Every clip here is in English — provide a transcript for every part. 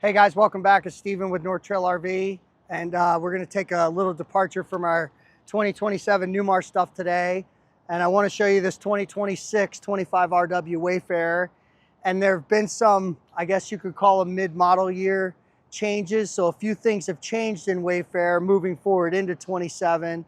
Hey guys, welcome back. It's Steven with North Trail RV, and we're going to take a little departure from our 2027 Newmar stuff today. And I want to show you this 2026 25RW Wayfarer. And there have been some, I guess you could call them mid-model year changes. So a few things have changed in Wayfarer moving forward into 27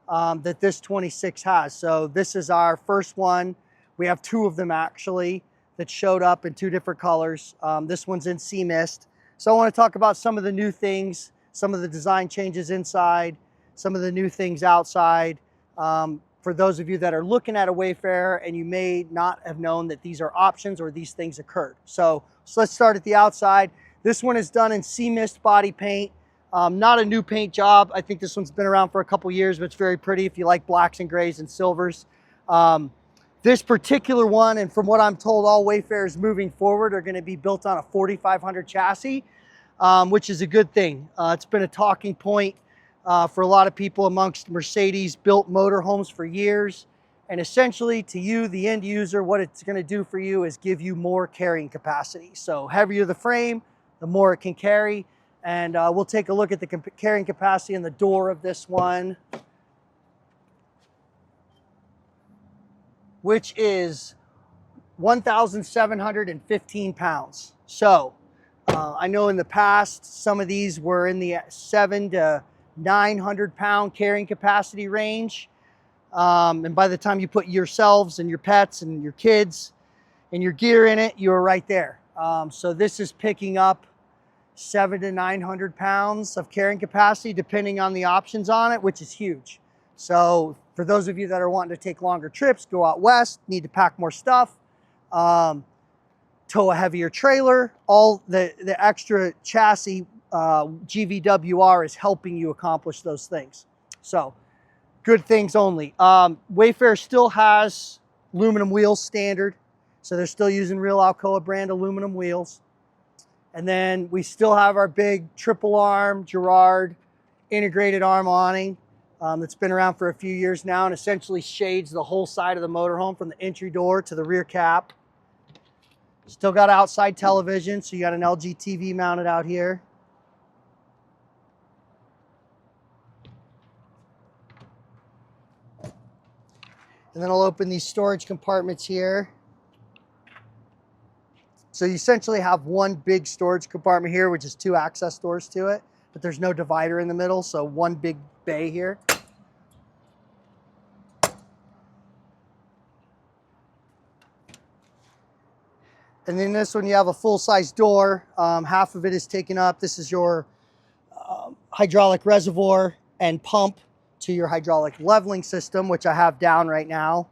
that this 26 has. So this is our first one. We have two of them actually that showed up in two different colors. This one's in sea mist. So I want to talk about some of the new things, some of the design changes inside, some of the new things outside. For those of you that are looking at a Wayfarer and you may not have known that these are options or these things occurred. So let's start at the outside. This one is done in sea mist body paint. Not a new paint job. I think this one's been around for a couple years, but it's very pretty if you like blacks and grays and silvers. This particular one, and from what I'm told, all Wayfarers moving forward are going to be built on a 4500 chassis, which is a good thing. It's been a talking point for a lot of people amongst Mercedes-built motorhomes for years. And essentially, to you, the end user, what it's going to do for you is give you more carrying capacity. So heavier the frame, the more it can carry. And we'll take a look at the carrying capacity in the door of this one, which is 1,715 pounds. So I know in the past, some of these were in the 700 to 900 pound carrying capacity range. And by the time you put yourselves and your pets and your kids and your gear in it, you're right there. So this is picking up 700 to 900 pounds of carrying capacity, depending on the options on it, which is huge. So for those of you that are wanting to take longer trips, go out west, need to pack more stuff, tow a heavier trailer, all the extra chassis GVWR is helping you accomplish those things. So good things only. Wayfarer still has aluminum wheels standard. So they're still using real Alcoa brand aluminum wheels. And then we still have our big triple arm Girard integrated arm awning. That's been around for a few years now and essentially shades the whole side of the motorhome from the entry door to the rear cap. Still got outside television, so you got an LG TV mounted out here. And then I'll open these storage compartments here. So you essentially have one big storage compartment here, which is two access doors to it, but there's no divider in the middle, so one big bay here. And then this one, you have a full-size door. Half of it is taken up. This is your hydraulic reservoir and pump to your hydraulic leveling system, which I have down right now.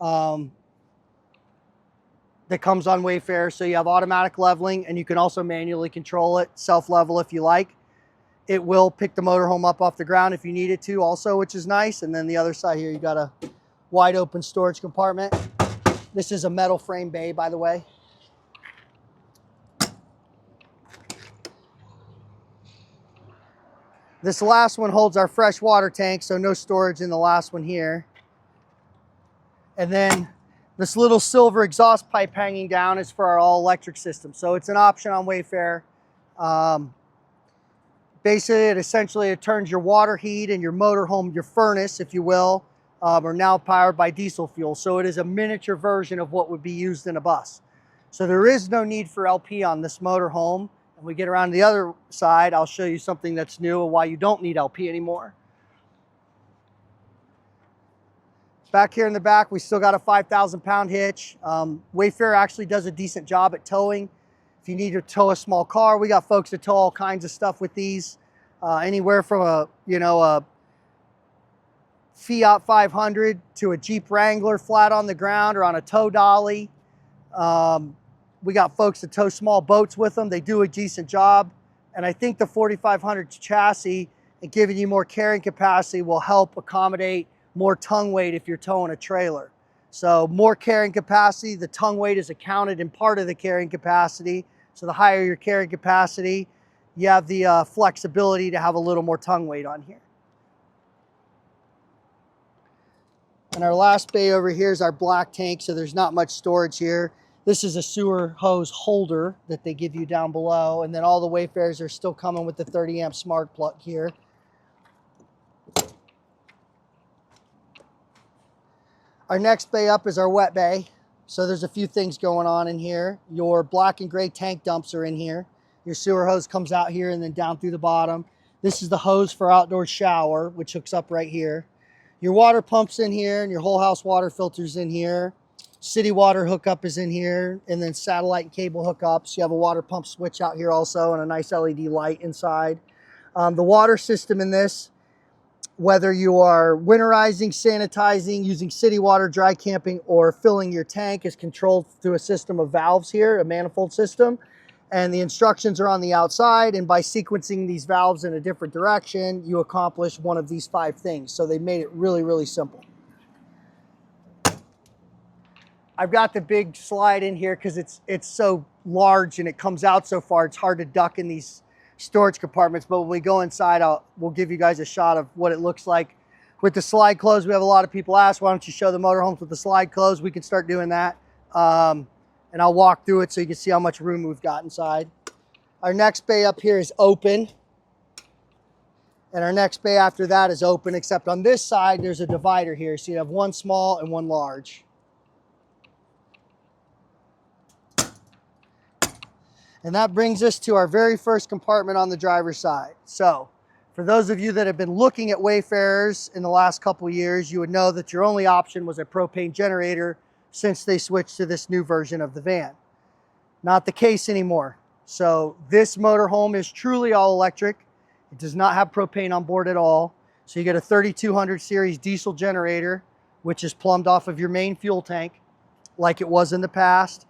That comes on Wayfarer. So you have automatic leveling, and you can also manually control it, self-level if you like. It will pick the motorhome up off the ground if you need it to also, which is nice. And then the other side here, you got a wide open storage compartment. This is a metal frame bay, by the way. This last one holds our fresh water tank, so no storage in the last one here. And then this little silver exhaust pipe hanging down is for our all-electric system. So it's an option on Wayfarer. Basically, it turns your water heat and your motorhome, your furnace, if you will, are now powered by diesel fuel. So it is a miniature version of what would be used in a bus. So there is no need for LP on this motorhome. When we get around to the other side, I'll show you something that's new and why you don't need LP anymore. Back here in the back, we still got a 5,000 pound hitch. Wayfarer actually does a decent job at towing. If you need to tow a small car, we got folks that tow all kinds of stuff with these. Anywhere from a Fiat 500 to a Jeep Wrangler flat on the ground or on a tow dolly. We got folks that tow small boats with them. They do a decent job. And I think the 4500 chassis and giving you more carrying capacity will help accommodate more tongue weight if you're towing a trailer. So more carrying capacity, the tongue weight is accounted in part of the carrying capacity. So the higher your carrying capacity, you have the flexibility to have a little more tongue weight on here. And our last bay over here is our black tank, so there's not much storage here. This is a sewer hose holder that they give you down below. And then all the Wayfarers are still coming with the 30 amp smart plug here. Our next bay up is our wet bay. So there's a few things going on in here. Your black and gray tank dumps are in here. Your sewer hose comes out here and then down through the bottom. This is the hose for outdoor shower, which hooks up right here. Your water pump's in here and your whole house water filter's in here. City water hookup is in here, and then satellite and cable hookups. You have a water pump switch out here also and a nice LED light inside. The water system in this, whether you are winterizing, sanitizing, using city water, dry camping, or filling your tank, is controlled through a system of valves here, a manifold system. And the instructions are on the outside, and by sequencing these valves in a different direction, you accomplish one of these 5 things. So they made it really, really simple. I've got the big slide in here because it's so large and it comes out so far, it's hard to duck in these storage compartments. But when we go inside, we'll give you guys a shot of what it looks like with the slide closed. We have a lot of people ask, why don't you show the motorhomes with the slide closed? We can start doing that. And I'll walk through it so you can see how much room we've got inside. Our next bay up here is open. And our next bay after that is open, except on this side, there's a divider here. So you have one small and one large. And that brings us to our very first compartment on the driver's side. So for those of you that have been looking at Wayfarers in the last couple of years, you would know that your only option was a propane generator since they switched to this new version of the van. Not the case anymore. So this motorhome is truly all electric. It does not have propane on board at all. So you get a 3200 series diesel generator, which is plumbed off of your main fuel tank like it was in the past.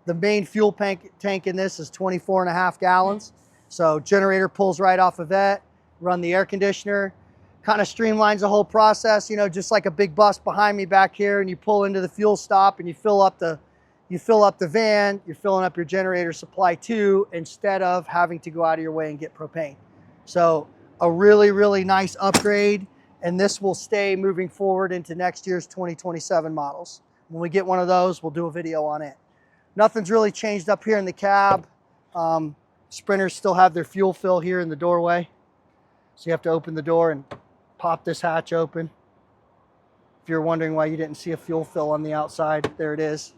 The main fuel tank in this is 24.5 gallons. So generator pulls right off of that, run the air conditioner, kind of streamlines the whole process, you know, just like a big bus behind me back here, and you pull into the fuel stop and you fill up the van, you're filling up your generator supply too, instead of having to go out of your way and get propane. So a really, really nice upgrade, and this will stay moving forward into next year's 2027 models. When we get one of those, we'll do a video on it. Nothing's really changed up here in the cab. Sprinters still have their fuel fill here in the doorway. So you have to open the door and pop this hatch open. If you're wondering why you didn't see a fuel fill on the outside, there it is.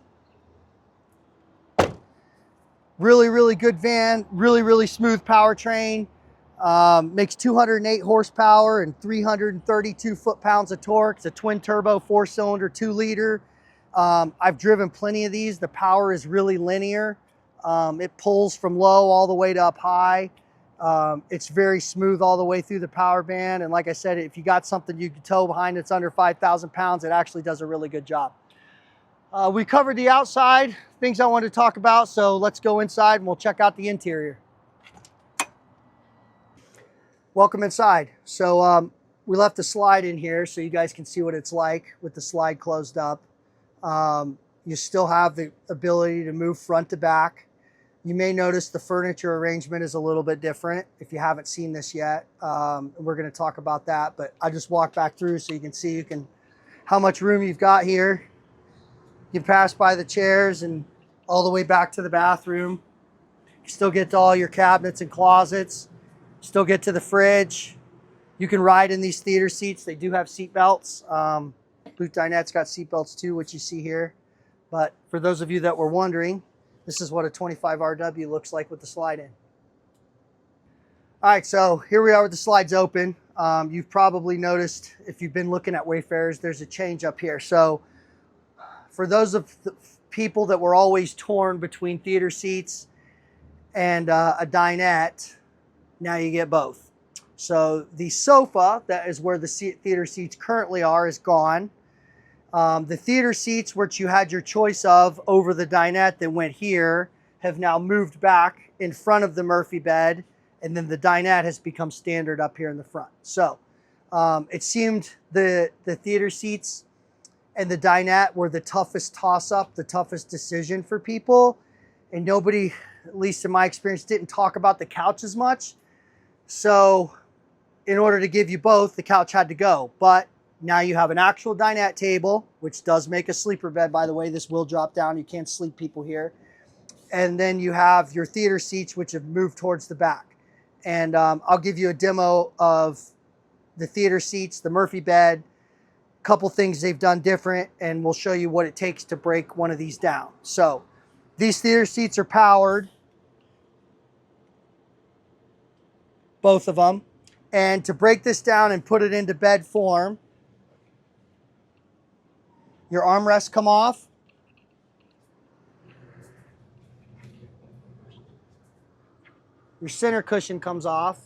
Really, really good van, really, really smooth powertrain. Makes 208 horsepower and 332 foot-pounds of torque. It's a twin turbo, 4-cylinder, 2-liter. I've driven plenty of these. The power is really linear. It pulls from low all the way to up high. It's very smooth all the way through the power band. And like I said, if you got something you can tow behind that's under 5,000 pounds, it actually does a really good job. We covered the outside, things I wanted to talk about. So let's go inside and we'll check out the interior. Welcome inside. So we left the slide in here so you guys can see what it's like with the slide closed up. You still have the ability to move front to back. You may notice the furniture arrangement is a little bit different if you haven't seen this yet. We're going to talk about that, but I just walk back through so you can see how much room you've got here. You can pass by the chairs and all the way back to the bathroom. You still get to all your cabinets and closets. Still get to the fridge. You can ride in these theater seats. They do have seat belts. Boot dinette's got seat belts too, which you see here. But for those of you that were wondering, this is what a 25RW looks like with the slide in. All right, so here we are with the slides open. You've probably noticed, if you've been looking at Wayfarers, there's a change up here. So for those of the people that were always torn between theater seats and a dinette, now you get both. So the sofa, that is where the theater seats currently are, is gone. The theater seats, which you had your choice of over the dinette that went here, have now moved back in front of the Murphy bed, and then the dinette has become standard up here in the front. So it seemed the theater seats and the dinette were the toughest toss-up, the toughest decision for people, and nobody, at least in my experience, didn't talk about the couch as much. So in order to give you both, the couch had to go. But Now you have an actual dinette table, which does make a sleeper bed, by the way. This will drop down. You can't sleep people here. And then you have your theater seats, which have moved towards the back. And I'll give you a demo of the theater seats, the Murphy bed, a couple things they've done different, and we'll show you what it takes to break one of these down. So these theater seats are powered, both of them. And to break this down and put it into bed form, your armrests come off. Your center cushion comes off.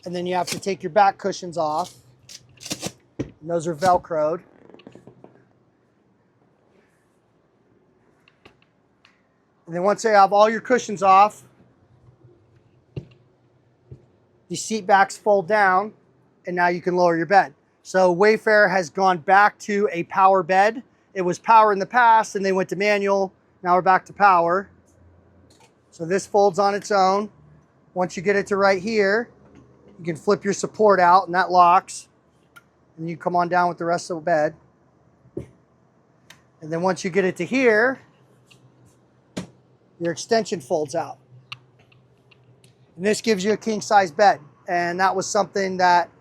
And then you have to take your back cushions off. And those are Velcroed. And then once you have all your cushions off, the seat backs fold down, and now you can lower your bed. So Wayfarer has gone back to a power bed. It was power in the past, and they went to manual. Now we're back to power. So this folds on its own. Once you get it to right here, you can flip your support out, and that locks. And you come on down with the rest of the bed. And then once you get it to here, your extension folds out. And this gives you a king size bed. And that was something that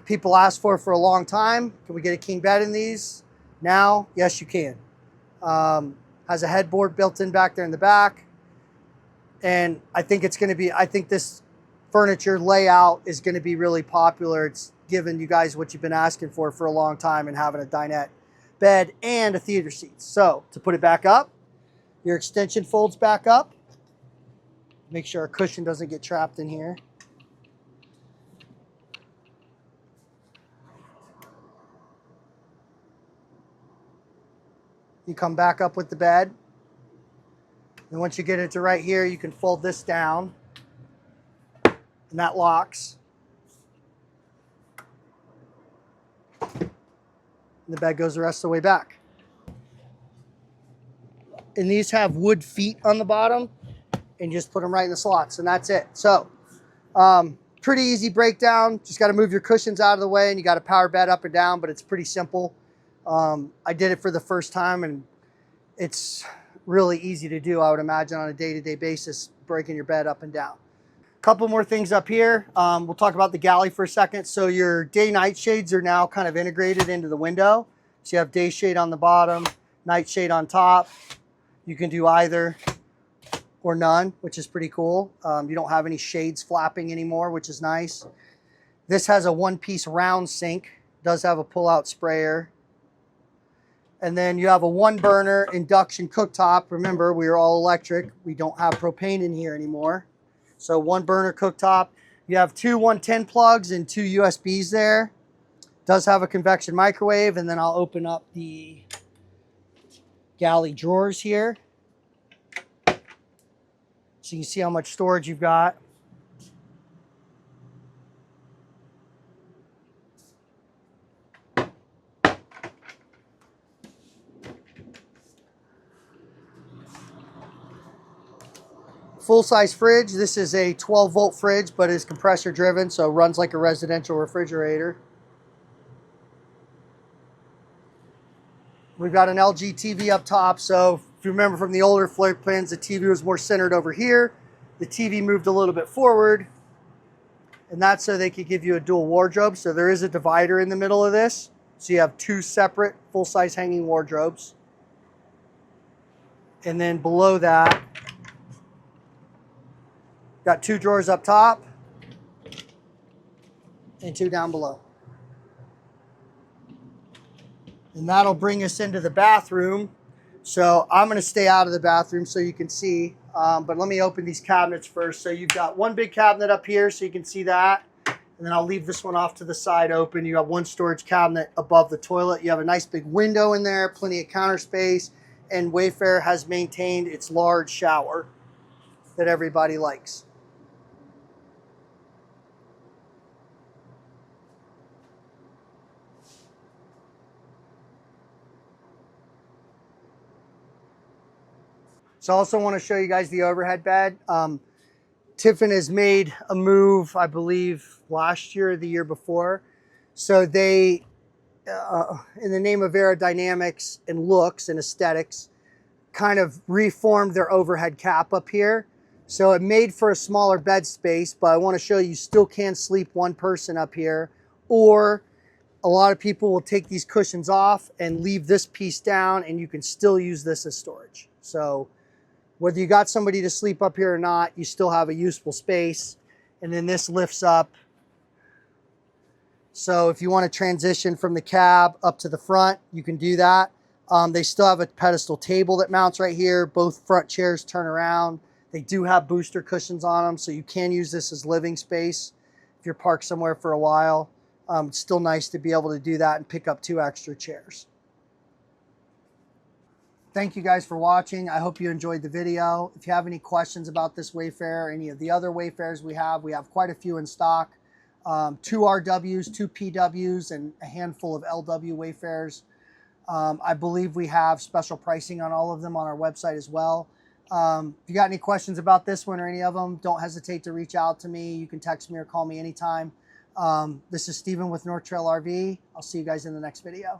people asked for a long time. Can we get a king bed in these? Now, yes, you can. Has a headboard built in back there in the back. And I think it's going to be, I think this furniture layout is going to be really popular. It's given you guys what you've been asking for a long time, and having a dinette bed and a theater seat. So to put it back up, your extension folds back up. Make sure our cushion doesn't get trapped in here. You come back up with the bed. And once you get it to right here, you can fold this down, and that locks. And the bed goes the rest of the way back. And these have wood feet on the bottom, and just put them right in the slots, and that's it. So pretty easy breakdown. Just got to move your cushions out of the way, and you got to power bed up and down, but it's pretty simple. I did it for the first time, and it's really easy to do, I would imagine, on a day-to-day basis, breaking your bed up and down. Couple more things up here. We'll talk about the galley for a second. So your day-night shades are now kind of integrated into the window. So you have day shade on the bottom, night shade on top. You can do either or none, which is pretty cool. You don't have any shades flapping anymore, which is nice. This has a one-piece round sink. Does have a pull-out sprayer. And then you have a one-burner induction cooktop. Remember, we are all electric. We don't have propane in here anymore. So one-burner cooktop. You have two 110 plugs and two USBs there. Does have a convection microwave. And then I'll open up the galley drawers here, so you can see how much storage you've got. Full-size fridge. This is a 12-volt fridge, but is compressor driven, so it runs like a residential refrigerator. We've got an LG TV up top, so if you remember from the older floor plans, the TV was more centered over here. The TV moved a little bit forward, and that's so they could give you a dual wardrobe. So there is a divider in the middle of this, so you have two separate full-size hanging wardrobes. And then below that, got two drawers up top and two down below. And that'll bring us into the bathroom. So I'm going to stay out of the bathroom so you can see. But let me open these cabinets first. So you've got one big cabinet up here so you can see that. And then I'll leave this one off to the side open. You have one storage cabinet above the toilet. You have a nice big window in there, plenty of counter space. And Wayfarer has maintained its large shower that everybody likes. So I also want to show you guys the overhead bed. Tiffin has made a move, I believe, last year or the year before. So they, in the name of aerodynamics and looks and aesthetics, kind of reformed their overhead cap up here. So it made for a smaller bed space, but I want to show you still can sleep one person up here, or a lot of people will take these cushions off and leave this piece down, and you can still use this as storage. So whether you got somebody to sleep up here or not, you still have a useful space. And then this lifts up. So if you want to transition from the cab up to the front, you can do that. They still have a pedestal table that mounts right here. Both front chairs turn around. They do have booster cushions on them, so you can use this as living space if you're parked somewhere for a while. It's still nice to be able to do that and pick up 2 extra chairs. Thank you guys for watching. I hope you enjoyed the video. If you have any questions about this Wayfarer, any of the other Wayfarers we have quite a few in stock. 2 RWs, 2 PWs, and a handful of LW Wayfarers. I believe we have special pricing on all of them on our website as well. If you got any questions about this one or any of them, don't hesitate to reach out to me. You can text me or call me anytime. This is Steven with North Trail RV. I'll see you guys in the next video.